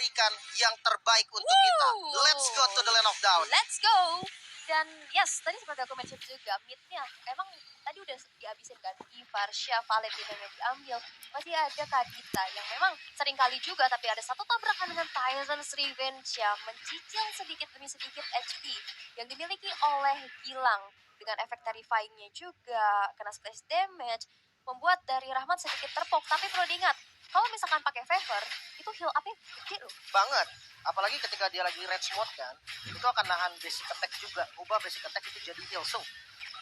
memberikan yang terbaik untuk kita. Let's go to the land of down. Let's go. Dan yes, tadi seperti aku mention juga, mid-nya emang tadi udah dihabisin kan. Varsha, Valentina yang diambil. Masih ada Kadita yang memang sering kali juga, tapi ada satu tabrakan dengan Tyson's Revenge yang mencicil sedikit demi sedikit HP yang dimiliki oleh Gilang. Dengan efek terrifying-nya juga, kena splash damage, membuat dari Rahmat sedikit terpok. Tapi perlu diingat, kalau misalkan pakai favor, itu heal up-nya gede loh. Banget. Apalagi ketika dia lagi range mode kan, itu akan nahan basic attack juga. Ubah basic attack itu jadi heal. So,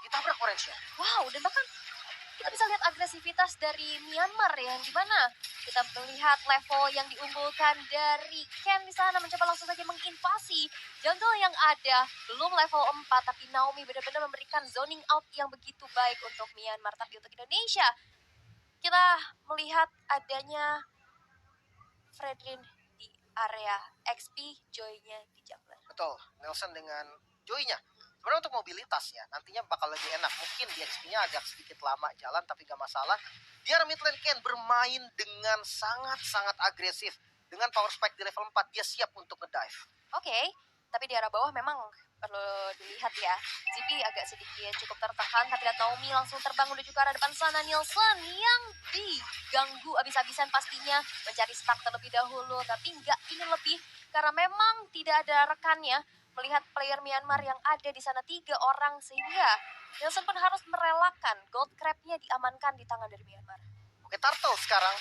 ditabrak orange-nya. Wow, dan bahkan kita bisa lihat agresivitas dari Myanmar ya, dimana kita melihat level yang diunggulkan dari Ken di sana mencoba langsung saja menginvasi jungle yang ada. Belum level 4, tapi Naomi benar-benar memberikan zoning out yang begitu baik untuk Myanmar. Tapi untuk Indonesia, kita melihat adanya Fredrin di area XP, Joy-nya di jungler. Betul, Nelson dengan Joy-nya. Sebenarnya untuk mobilitas ya, nantinya bakal lebih enak. Mungkin di XP-nya agak sedikit lama jalan, tapi gak masalah. Dia mid lane Ken bermain dengan sangat-sangat agresif. Dengan power spike di level 4, dia siap untuk nge-dive. Oke, tapi di arah bawah memang perlu dilihat ya. Zippy agak sedikit cukup tertekan, tapi lihat Naomi langsung terbang menuju ke arah depan sana. Nielsen yang diganggu abis-abisan pastinya, mencari start terlebih dahulu, tapi nggak ingin lebih karena memang tidak ada rekannya. Melihat player Myanmar yang ada di sana 3 orang, sehingga Nielsen pun harus merelakan gold crab-nya diamankan di tangan dari Myanmar. Oke, Turtle sekarang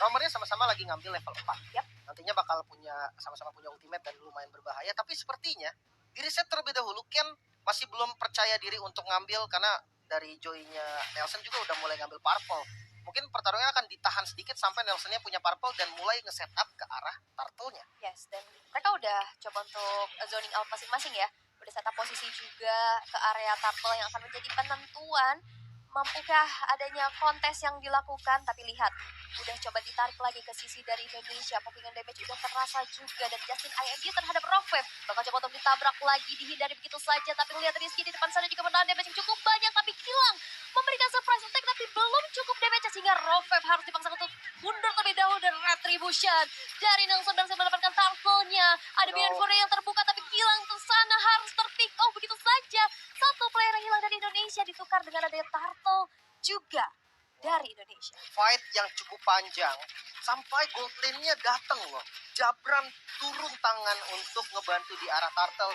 nomornya sama-sama lagi ngambil level 4. Yap. Nantinya bakal sama-sama punya ultimate dan lumayan berbahaya. Tapi sepertinya di reset terlebih dahulu. Ken masih belum percaya diri untuk ngambil karena dari Joy-nya Nelson juga udah mulai ngambil purple. Mungkin pertarungannya akan ditahan sedikit sampai Nelson-nya punya purple dan mulai nge-set up ke arah Turtle-nya. Yes, dan mereka udah coba untuk zoning out masing-masing ya. Udah set up posisi juga ke area Turtle yang akan menjadi penentuan mampukah adanya kontes yang dilakukan. Tapi lihat, udah coba ditarik lagi ke sisi dari Indonesia. Poppingan damage udah terasa juga, dan Justin IMG terhadap Rockwave bakal coba untuk ditabrak lagi, dihindari begitu saja. Tapi lihat Rizky di depan sana juga menahan damage yang cukup banyak, tapi Gilang memberikan surprise attack tapi belum cukup damage, sehingga Rockwave harus dipaksa untuk mundur terlebih dahulu. Dan retribution dari Nelson berhasil mendapatkan turtle-nya. Ada Bian Fury yang terbuka, tapi Gilang ke sana harus terpick off begitu saja. Satu player yang hilang dari Indonesia ditukar dengan adanya turtle juga dari Indonesia. Fight yang cukup panjang sampai gold lane-nya datang loh. Jabran turun tangan untuk ngebantu di arah Turtle.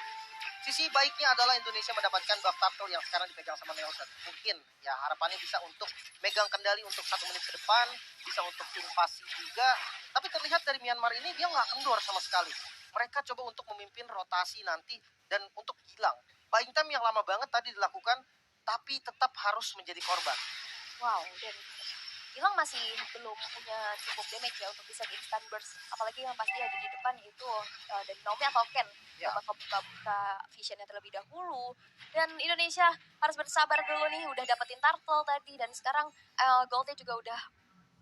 Sisi baiknya adalah Indonesia mendapatkan buff Turtle yang sekarang dipegang sama Nelson. Mungkin ya harapannya bisa untuk megang kendali untuk 1 menit ke depan, bisa untuk invasi juga. Tapi terlihat dari Myanmar ini dia nggak kendor sama sekali. Mereka coba untuk memimpin rotasi nanti dan untuk Gilang. Buying time yang lama banget tadi dilakukan, tapi tetap harus menjadi korban. Wow, dan Gilang masih belum punya cukup damage ya untuk bisa instant burst. Apalagi yang pasti ada di depan yaitu dari Naomi atau Ken yang bakal buka visionnya terlebih dahulu. Dan Indonesia harus bersabar dulu nih, udah dapetin turtle tadi, dan sekarang goldnya juga udah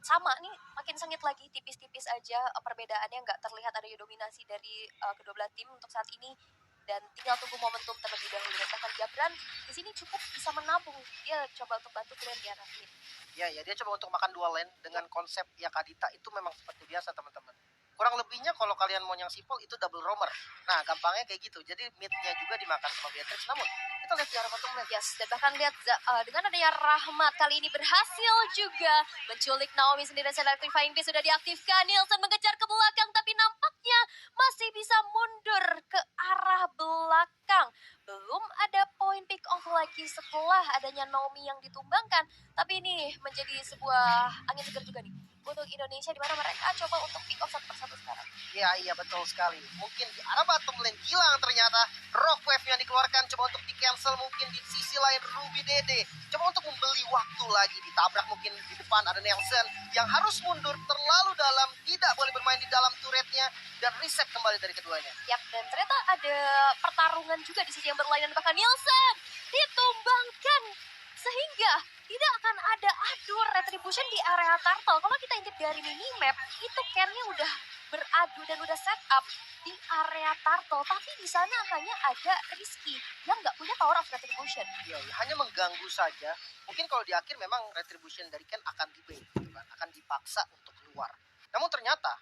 sama nih, makin sengit lagi, tipis-tipis aja perbedaannya, nggak terlihat ada dominasi dari kedua belah tim untuk saat ini. Dan tinggal tunggu momentum terlebih dahulu. Dan bahkan Jabran di sini cukup bisa menabung. Dia coba untuk bantu kalian di arah mid. Ya, dia coba untuk makan dua lane dengan konsep ya Kadita itu memang seperti biasa teman-teman. Kurang lebihnya kalau kalian mau yang simple itu double roamer. Nah, gampangnya kayak gitu. Jadi mid-nya juga dimakan sama Beatrix. Namun kita lihat di arah bottom lane. Yes, dan bahkan lihat dengan adanya Rahmat kali ini berhasil juga menculik Naomi sendiri. Electrifying Beast sudah diaktifkan. Nielsen mengejar ke belakang, tapi nampaknya masih bisa mundur ke arah belakang. Belum ada poin pick off lagi setelah adanya Naomi yang ditumbangkan. Tapi ini menjadi sebuah angin segar juga nih untuk Indonesia, di mana mereka coba untuk pick off satu persatu sekarang. Iya betul sekali. Mungkin di arah bottom lane Gilang ternyata Rockwave yang dikeluarkan coba untuk di cancel. Mungkin di sisi lain Ruby Dede coba untuk membeli waktu lagi, ditabrak mungkin di depan ada Nelson yang harus mundur terlalu dalam, tidak boleh bermain di dalam turretnya, dan reset kembali dari keduanya. Yap, dan ternyata ada pertarungan juga di sisi yang berlainan, bahkan Nielsen ditumbangkan sehingga tidak akan ada adu retribution di area turtle. Kalau kita intip dari minimap, itu Ken-nya udah beradu dan udah set up di area turtle, tapi di sana hanya ada Rizky yang nggak punya power of retribution. Iya, hanya mengganggu saja. Mungkin kalau di akhir memang retribution dari Ken akan dibait, gitu kan, akan dipaksa untuk keluar. Namun ternyata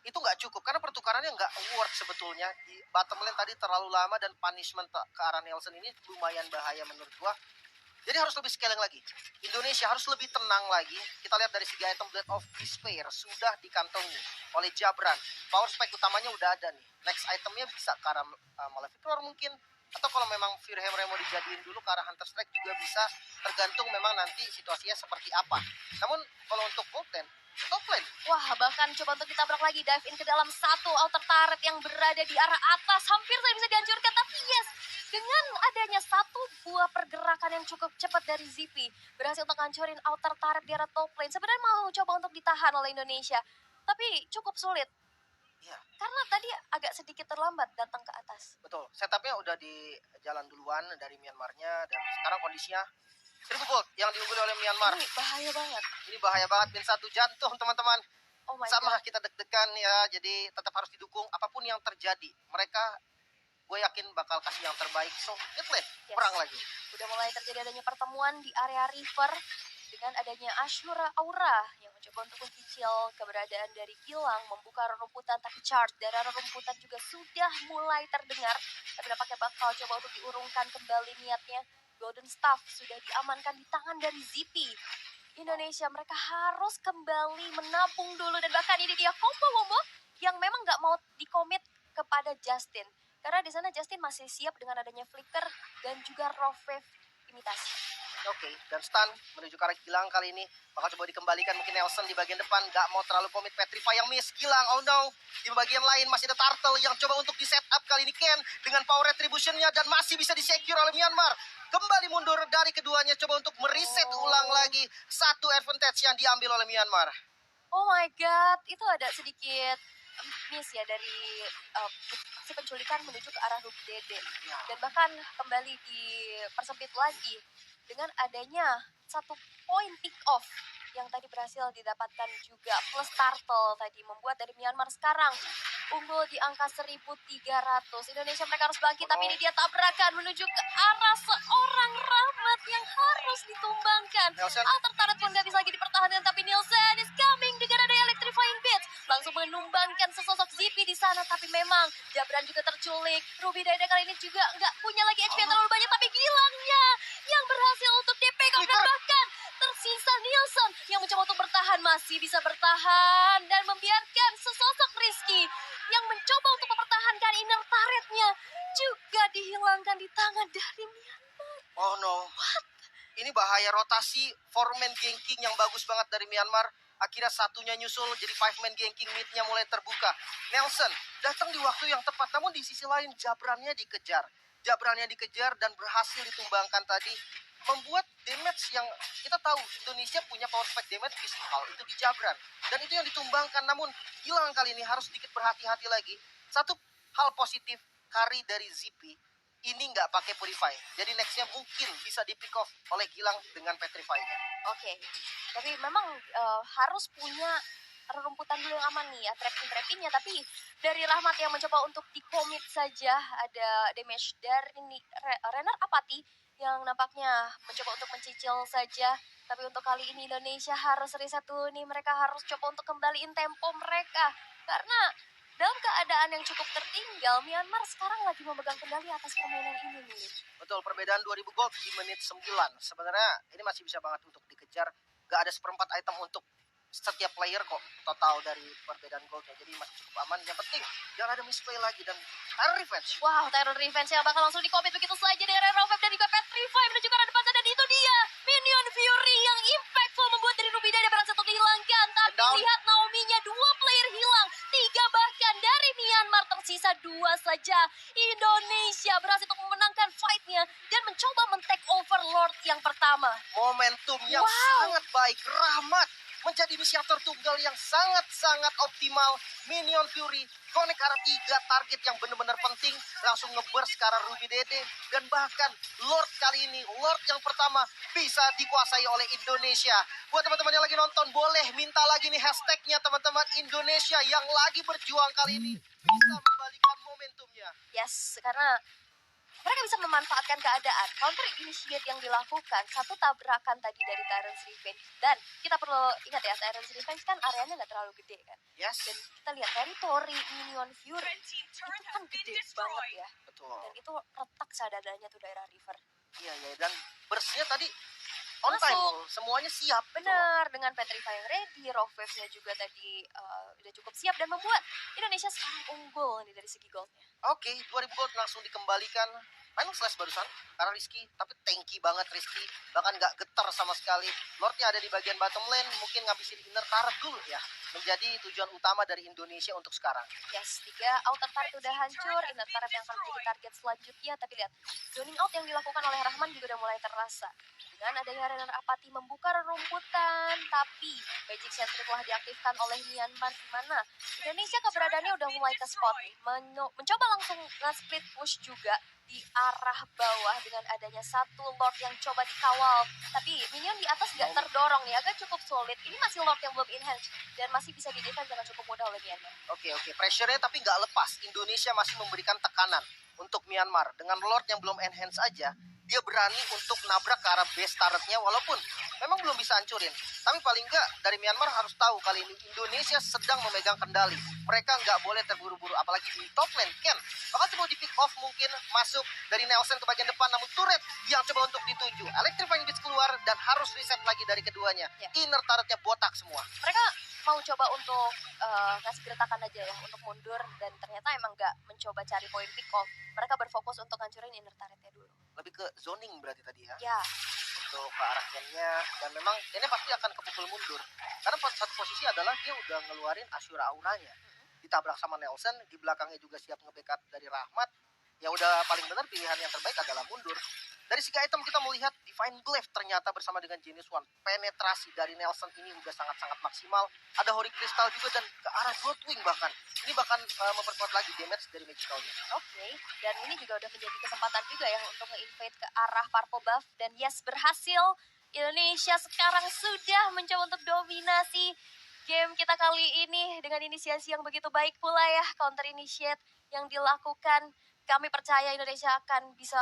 itu nggak cukup karena pertukarannya nggak worth sebetulnya. Di bottom lane tadi terlalu lama dan punishment ke arah Nelson ini lumayan bahaya menurut gua. Jadi harus lebih scaling lagi. Indonesia harus lebih tenang lagi. Kita lihat dari segi item Blade of Despair sudah dikantongi oleh Jabran. Power spike utamanya udah ada nih. Next itemnya bisa ke arah Malefic Roar mungkin. Atau kalau memang Fury Hammer mau dijadiin dulu ke arah Hunter Strike juga bisa. Tergantung memang nanti situasinya seperti apa. Namun kalau untuk bot lane, top lane. Wah, bahkan coba untuk ditabrak lagi, dive in ke dalam satu outer turret yang berada di arah atas. Hampir saja bisa dihancurkan, tapi yes, dengan adanya satu buah pergerakan yang cukup cepat dari Zippy, berhasil untuk hancurin outer turret di arah top lane. Sebenarnya mau coba untuk ditahan oleh Indonesia, tapi cukup sulit. Iya. Karena tadi agak sedikit terlambat datang ke atas. Betul, setupnya udah di jalan duluan dari Myanmarnya dan sekarang kondisinya 1000 gold yang diungguli oleh Myanmar. Ini bahaya banget. Ini bahaya banget, pin 1 jantung teman-teman. Oh my Sama god. kita deg-degan ya, jadi tetap harus didukung apapun yang terjadi. Mereka gue yakin bakal kasih yang terbaik. So, get lane, Yes. perang lagi. Udah mulai terjadi adanya pertemuan di area river dengan adanya Ashura Aura yang mencoba untuk mencicil keberadaan dari Gilang, membuka rerumputan, tapi charge dari rerumputan juga sudah mulai terdengar, tapi nampaknya bakal coba untuk diurungkan kembali niatnya. Golden Staff sudah diamankan di tangan dari Zippy. Indonesia mereka harus kembali menabung dulu, dan bahkan ini dia combo-combo yang memang nggak mau dikomit kepada Justin, karena di sana Justin masih siap dengan adanya flicker dan juga raw wave imitasi. Oke, dan stun menuju ke arah Gilang kali ini. Bakal coba dikembalikan mungkin Nelson di bagian depan. Gak mau terlalu komit, Petrify yang miss. Gilang, oh no. Di bagian lain masih ada Turtle yang coba untuk di setup kali ini. Ken dengan power retributionnya dan masih bisa di-secure oleh Myanmar. Kembali mundur dari keduanya, coba untuk mereset ulang lagi. Satu advantage yang diambil oleh Myanmar. Oh my god, itu ada sedikit miss ya dari si penculikan menuju ke arah Ruby Dede. Dan bahkan kembali dipersempit lagi dengan adanya satu poin pick off yang tadi berhasil didapatkan juga, plus Turtle tadi membuat dari Myanmar sekarang unggul di angka 1.300. Indonesia mereka harus bangkit, tapi ini dia tabrakan menuju ke arah seorang Rahmat yang harus ditumbangkan. Nelson. Outer turret pun gak bisa lagi dipertahankan, tapi Nielsen is coming dengan ada electrifying bits, langsung menumbangkan sesosok Zippy di sana. Tapi memang Jabran juga terculik. Ruby Dede kali ini juga nggak punya lagi HP yang terlalu banyak, tapi Gilangnya yang berhasil untuk DP dan bahkan tersisa Nielsen yang mencoba untuk bertahan, masih bisa bertahan dan membiarkan sesosok Rizky yang mencoba untuk mempertahankan inner turretnya juga dihilangkan di tangan dari Myanmar. Oh no. Ini bahaya, rotasi 4-man ganking yang bagus banget dari Myanmar. Akhirnya satunya nyusul, jadi 5-man ganking mid-nya mulai terbuka. Nelson datang di waktu yang tepat, namun di sisi lain Jabrannya dikejar. Jabrannya dikejar dan berhasil ditumbangkan tadi. Membuat damage yang kita tahu Indonesia punya power spike damage fisikal, itu di Jabran. Dan itu yang ditumbangkan, namun Gilang kali ini harus sedikit berhati-hati lagi. Satu hal positif, carry dari Zippy ini nggak pakai Purify. Jadi nextnya mungkin bisa di pick off oleh Gilang dengan Petrify-nya. Oke, tapi memang harus punya rerumputan dulu yang aman nih ya, trapping-trappingnya. Tapi dari Rahmat yang mencoba untuk di-commit saja, ada damage dari Renner Apati yang nampaknya mencoba untuk mencicil saja. Tapi untuk kali ini Indonesia harus reset dulu nih, mereka harus coba untuk kembaliin tempo mereka. Karena dalam keadaan yang cukup tertinggal, Myanmar sekarang lagi memegang kendali atas permainan ini nih. Betul, perbedaan 2000 gold di menit 9. Sebenarnya ini masih bisa banget untuk dikejar. Gak ada seperempat item untuk setiap player kok total dari perbedaan goldnya. Jadi masih cukup aman. Yang penting jangan ada misplay lagi dan Terror Revenge. Wow, Terror Revenge yang bakal langsung di-commit begitu saja dari Rovep dan juga Petrify menuju ke arah depan sana. Dan itu dia Minion Fury yang impactful membuat dari Ruby Dede berhasil untuk dihilangkan. Tapi lihat Naomi-nya, 2 player hilang, 3 bahkan dari Myanmar, tersisa 2 saja. Indonesia berhasil untuk memenangkan fight-nya dan mencoba men-take over Lord yang pertama. Momentum yang sangat baik. Rahmat menjadi inisiator tunggal yang sangat-sangat optimal. Minion Fury connect arah 3 target yang benar-benar penting, langsung ngeburst ke arah Ruby Dede. Dan bahkan Lord kali ini, Lord yang pertama bisa dikuasai oleh Indonesia. Buat teman-teman yang lagi nonton, boleh minta lagi nih hashtagnya teman-teman. Indonesia yang lagi berjuang kali ini bisa membalikan momentumnya. Yes, karena mereka bisa memanfaatkan keadaan. Counter initiate yang dilakukan, satu tabrakan tadi dari Tyrant's Revenge. Dan kita perlu ingat ya, Tyrant's Revenge kan areanya nggak terlalu gede kan. Yes. Dan kita lihat territory Minion Fury itu kan gede banget ya. Betul. Dan itu retak sadadanya tuh daerah river. Iya, dan bersnya tadi on Masuk. time, semuanya siap. Benar, dengan Petrifying ready, Rough Wave-nya juga tadi udah cukup siap dan membuat Indonesia sekarang unggul nih dari segi goldnya. Oke, 2000 gold langsung dikembalikan. Final slash barusan karena Rizky, tapi tanky banget Rizky, bahkan nggak getar sama sekali. Lordnya ada di bagian bottom lane, mungkin ngabisin inner turret dulu ya, menjadi tujuan utama dari Indonesia untuk sekarang. Yes, 3 outer turret udah hancur, inner turret yang akan menjadi target selanjutnya. Tapi lihat, zoning out yang dilakukan oleh Rahman juga udah mulai terasa. Dengan adanya Renner Apati membuka rerumputan, tapi Magic Sentry telah diaktifkan oleh Myanmar, di mana Indonesia keberadaannya udah mulai ke spot nih. Mencoba langsung nge-split push juga di arah bawah dengan adanya satu Lord yang coba dikawal. Tapi minion di atas gak terdorong nih, agak cukup solid. Ini masih Lord yang belum enhance dan masih bisa di-defend dengan cukup mudah oleh Myanmar. Oke, pressure-nya tapi nggak lepas. Indonesia masih memberikan tekanan untuk Myanmar. Dengan Lord yang belum enhance aja, dia berani untuk nabrak ke arah base turretnya, walaupun memang belum bisa hancurin. Tapi paling nggak dari Myanmar harus tahu kali ini Indonesia sedang memegang kendali. Mereka nggak boleh terburu-buru, apalagi di top lane. Ken bakal coba di pick off, mungkin masuk dari Nelson ke bagian depan, namun turret yang coba untuk dituju. Electrifying Beats keluar dan harus reset lagi dari keduanya. Ya. Inner turretnya botak semua. Mereka mau coba untuk ngasih gertakan aja ya, untuk mundur, dan ternyata emang nggak mencoba cari poin pick off. Mereka berfokus untuk hancurin inner turretnya dulu. Lebih ke zoning berarti tadi ya. Ya, Untuk ke arah Ken-nya, dan memang Ken-nya pasti akan kepukul mundur karena satu posisi adalah dia udah ngeluarin Ashura auranya, ditabrak sama Nelson, di belakangnya juga siap nge-backup dari Rahmat. Ya udah, paling benar pilihan yang terbaik adalah mundur. Dari segi item kita melihat Divine Glaive ternyata bersama dengan Genius One, penetrasi dari Nelson ini udah sangat-sangat maksimal. Ada Holy Crystal juga dan ke arah Bloodwing bahkan. Ini bahkan memperkuat lagi damage dari Magicalnya. oke. Dan ini juga udah menjadi kesempatan juga ya untuk nge-invade ke arah Purple Buff. Dan yes, berhasil. Indonesia sekarang sudah mencoba untuk dominasi game kita kali ini dengan inisiasi yang begitu baik pula ya. Counter initiate yang dilakukan. Kami percaya Indonesia akan bisa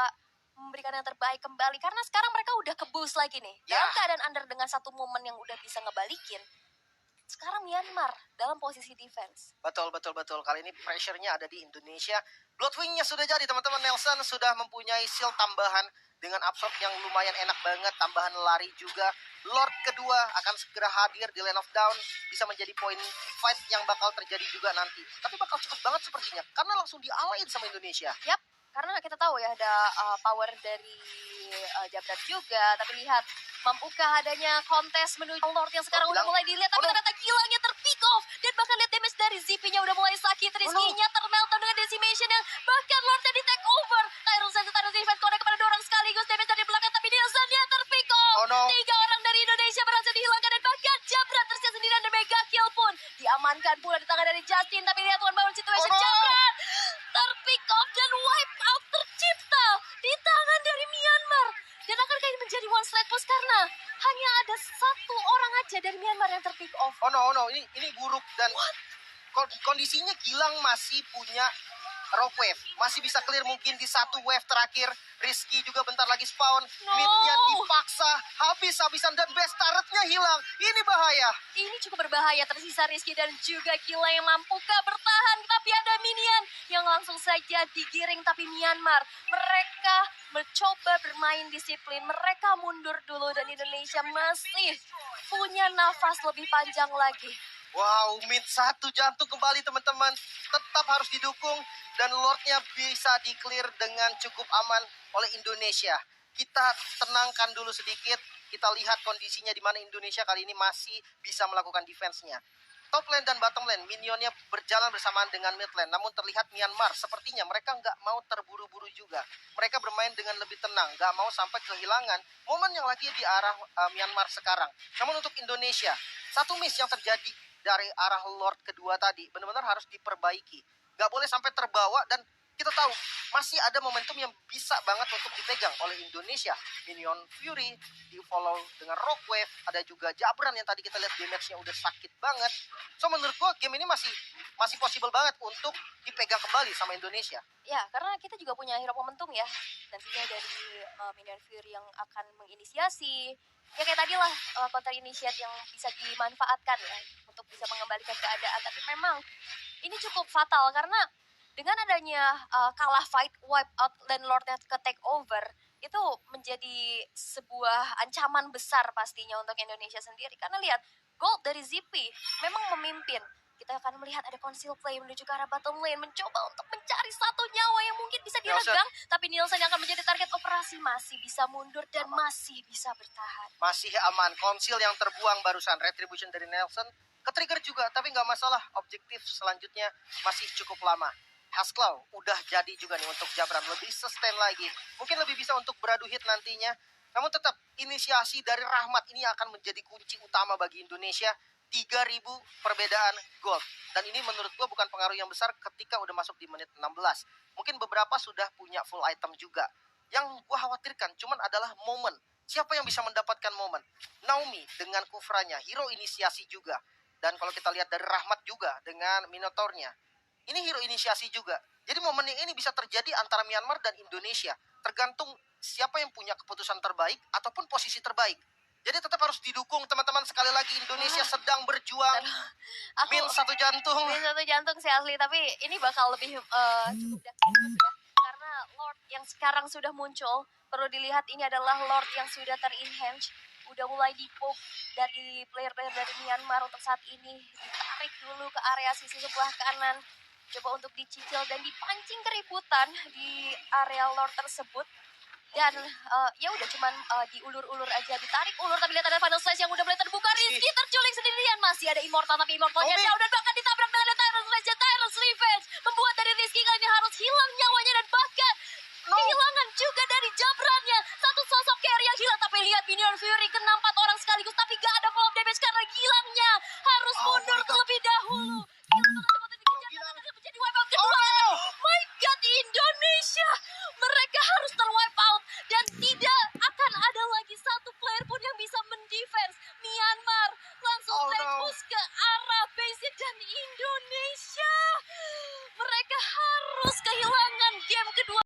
memberikan yang terbaik kembali. Karena sekarang mereka udah ke-boost lagi nih. Dalam keadaan under dengan satu momen yang udah bisa ngebalikin. Sekarang Myanmar dalam posisi defense. Betul. Kali ini pressure-nya ada di Indonesia. Bloodwing-nya sudah jadi, teman-teman. Nelson sudah mempunyai shield tambahan dengan absorb yang lumayan enak banget. Tambahan lari juga. Lord kedua akan segera hadir di Lane of Down. Bisa menjadi poin fight yang bakal terjadi juga nanti. Tapi bakal cepet banget sepertinya, karena langsung dialahin sama Indonesia. Yap, karena kita tahu ya ada power dari Jabrat juga. Tapi lihat, mampukah adanya kontes menuju Lord yang sekarang udah mulai dilihat. Tapi ternyata kilangnya terpick off. Dan bahkan lihat damage dari ZP-nya udah mulai sakit. Rizky-nya termeltdown dengan decimation yang bahkan Lordnya di take over. Tyrell defense connect kepada dua orang sekaligus. Damage dari belakang, tapi Nielsen-nya terpick off. Oh no. 3 orang dari Indonesia berhasil dihilangkan. Dan bahkan Jabrat tersisa sendirian dan mega kill pun diamankan pula di tangan dari Justin. Tapi lihat one by one situation, Jabrat terpick off dan wipe out tercipta di tangan dari Myanmar. Dan akankah ini menjadi one strike push karena hanya ada satu orang aja dari Myanmar yang terpick off. Oh no, ini buruk. Dan kondisinya Gilang masih punya rock wave, masih bisa clear mungkin di satu wave terakhir. Rizky juga bentar lagi spawn. Mid-nya dipaksa habis-habisan dan best turret-nya hilang. Ini bahaya. Ini cukup berbahaya, tersisa Rizky dan juga Gila yang mampukah bertahan. Tapi ada minion yang langsung saja digiring. Tapi Myanmar, mereka mencoba bermain disiplin. Mereka mundur dulu dan Indonesia masih punya nafas lebih panjang lagi. Wow, mid satu jantung kembali, teman-teman. Tetap harus didukung dan Lordnya bisa di-clear dengan cukup aman oleh Indonesia. Kita tenangkan dulu sedikit. Kita lihat kondisinya di mana Indonesia kali ini masih bisa melakukan defense-nya. Top lane dan bottom lane, minionnya berjalan bersamaan dengan mid lane. Namun terlihat Myanmar, sepertinya mereka nggak mau terburu-buru juga. Mereka bermain dengan lebih tenang, nggak mau sampai kehilangan momen yang lagi di arah Myanmar sekarang. Namun untuk Indonesia, satu miss yang terjadi dari arah Lord kedua tadi benar-benar harus diperbaiki. Nggak boleh sampai terbawa dan kita tahu masih ada momentum yang bisa banget untuk dipegang oleh Indonesia. Minion Fury di follow dengan Rockwave, ada juga Jabran yang tadi kita lihat damage-nya udah sakit banget. So menurut gua game ini masih possible banget untuk dipegang kembali sama Indonesia. Ya, karena kita juga punya hero momentum ya. Nantinya dari Minion Fury yang akan menginisiasi. Ya kayak tadi lah, counter initiate yang bisa dimanfaatkan ya untuk bisa mengembalikan keadaan. Tapi memang ini cukup fatal karena dengan adanya kalah fight, wipe out, dan Lordnya ke take over, itu menjadi sebuah ancaman besar pastinya untuk Indonesia sendiri. Karena lihat, gold dari ZP memang memimpin. Kita akan melihat ada conceal play menuju ke arah bottom lane, mencoba untuk mencari satu nyawa yang mungkin bisa diregang, tapi Nielsen yang akan menjadi target operasi masih bisa mundur dan masih bisa bertahan. Masih aman, konsil yang terbuang barusan, retribution dari Nelson, ke-trigger juga, tapi nggak masalah, objektif selanjutnya masih cukup lama. Haskell udah jadi juga nih untuk Jabran, lebih sustain lagi, mungkin lebih bisa untuk beradu hit nantinya, namun tetap inisiasi dari Rahmat ini akan menjadi kunci utama bagi Indonesia. 3.000 perbedaan gold. Dan ini menurut gue bukan pengaruh yang besar ketika udah masuk di menit 16. Mungkin beberapa sudah punya full item juga. Yang gue khawatirkan cuman adalah momen. Siapa yang bisa mendapatkan momen? Naomi dengan Kufranya, hero inisiasi juga. Dan kalau kita lihat dari Rahmat juga dengan Minotaurnya, ini hero inisiasi juga. Jadi momen yang ini bisa terjadi antara Myanmar dan Indonesia. Tergantung siapa yang punya keputusan terbaik ataupun posisi terbaik. Jadi tetap harus didukung teman-teman. Sekali lagi Indonesia sedang berjuang. Min satu jantung. Min satu jantung sih asli. Tapi ini bakal lebih cukup dakdikduk ya. Karena Lord yang sekarang sudah muncul, perlu dilihat ini adalah Lord yang sudah ter-enhance. Udah mulai di-poke dari player-player dari Myanmar untuk saat ini. Ditarik dulu ke area sisi sebelah kanan. Coba untuk dicicil dan dipancing keributan di area Lord tersebut. Dan ya udah cuman diulur-ulur aja, ditarik ulur, tapi lihat ada final slash yang udah mulai terbuka. Rizky terculik sendirian, masih ada Immortal, tapi Immortalnya down dan bahkan ditabrak dengan Tyrant's Rage. Tyrant's Revenge membuat dari Rizky kali ini harus hilang nyawanya dan bahkan kehilangan juga dari Jabrannya. Satu sosok carry yang hilang, tapi lihat Minion Fury kena 4 orang sekaligus, tapi gak ada follow damage karena gilangnya harus mundur terlebih dahulu. Menjadi wipe out kedua. My God, Indonesia, mereka harus ter-wipe out dan tidak akan ada lagi satu player pun yang bisa mendefense. Myanmar langsung tembus ke arah base dan Indonesia